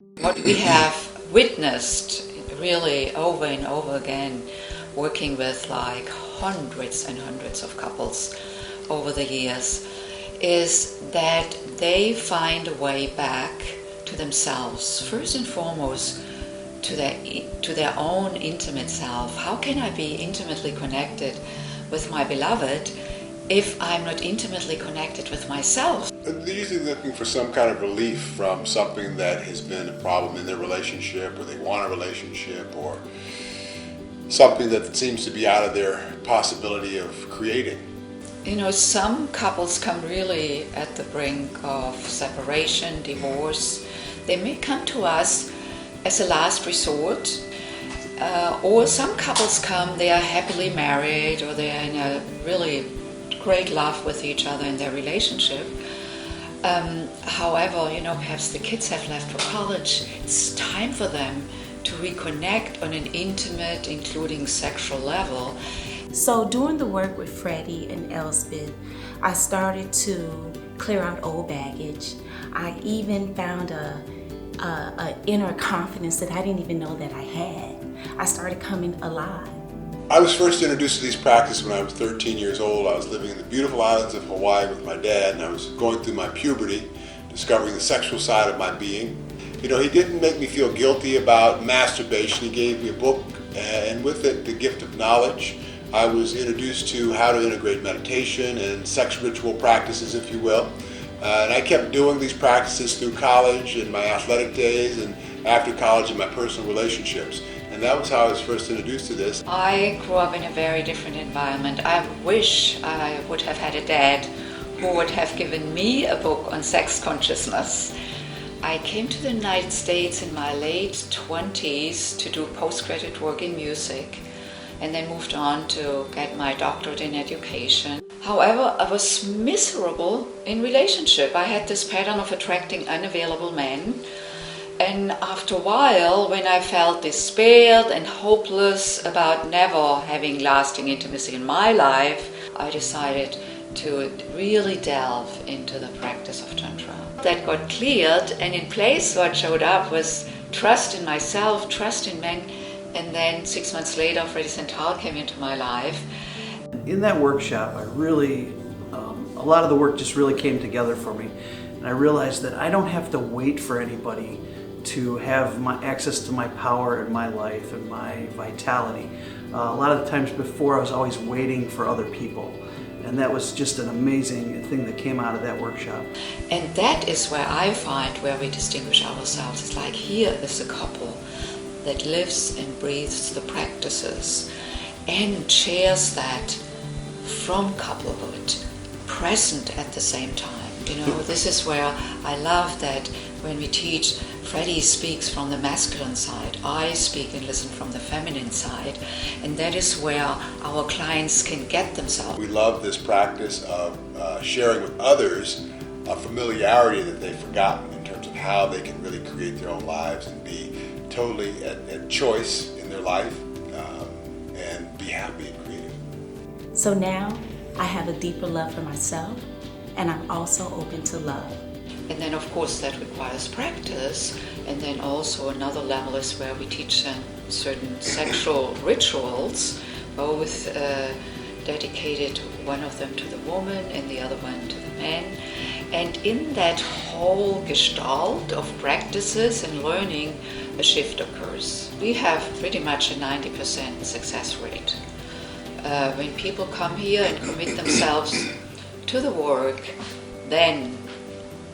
What we have witnessed really over and over again, working with like hundreds and hundreds of couples over the years, is that they find a way back to themselves, first and foremost to their own intimate self. How can I be intimately connected with my beloved if I'm not intimately connected with myself? They're usually looking for some kind of relief from something that has been a problem in their relationship, or they want a relationship, or something that seems to be out of their possibility of creating. You know, some couples come really at the brink of separation, divorce. They may come to us as a last resort, or some couples come, they are happily married, or they are in a really great love with each other in their relationship. However, you know, perhaps the kids have left for college. It's time for them to reconnect on an intimate, including sexual level. So doing the work with Freddy and Elsbeth, I started to clear out old baggage. I even found a inner confidence that I didn't even know that I had. I started coming alive. I was first introduced to these practices when I was 13 years old. I was living in the beautiful islands of Hawaii with my dad, and I was going through my puberty, discovering the sexual side of my being. You know, he didn't make me feel guilty about masturbation. He gave me a book, and with it, the gift of knowledge. I was introduced to how to integrate meditation and sex ritual practices, if you will. And I kept doing these practices through college and my athletic days, and after college in my personal relationships. And that was how I was first introduced to this. I grew up in a very different environment. I wish I would have had a dad who would have given me a book on sex consciousness. I came to the United States in my late 20s to do postgraduate work in music, and then moved on to get my doctorate in education. However, I was miserable in relationship. I had this pattern of attracting unavailable men. And after a while, when I felt despaired and hopeless about never having lasting intimacy in my life, I decided to really delve into the practice of Tantra. That got cleared, and in place what showed up was trust in myself, trust in men, and then 6 months later, Freddy came into my life. In that workshop, I really, a lot of the work just really came together for me. And I realized that I don't have to wait for anybody to have my access to my power in my life and my vitality. A lot of the times before, I was always waiting for other people. And that was just an amazing thing that came out of that workshop. And that is where I find where we distinguish ourselves. It's like, here is a couple that lives and breathes the practices and shares that from couplehood, present at the same time. You know, this is where I love that when we teach, Freddy speaks from the masculine side, I speak and listen from the feminine side, and that is where our clients can get themselves. We love this practice of sharing with others a familiarity that they've forgotten in terms of how they can really create their own lives and be totally at choice in their life, and be happy and creative. So now I have a deeper love for myself, and I'm also open to love. And then of course that requires practice, and then also another level is where we teach them certain sexual rituals, both dedicated, one of them to the woman and the other one to the man. And in that whole gestalt of practices and learning, a shift occurs. We have pretty much a 90% success rate. When people come here and commit themselves to the work, then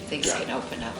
things can open up.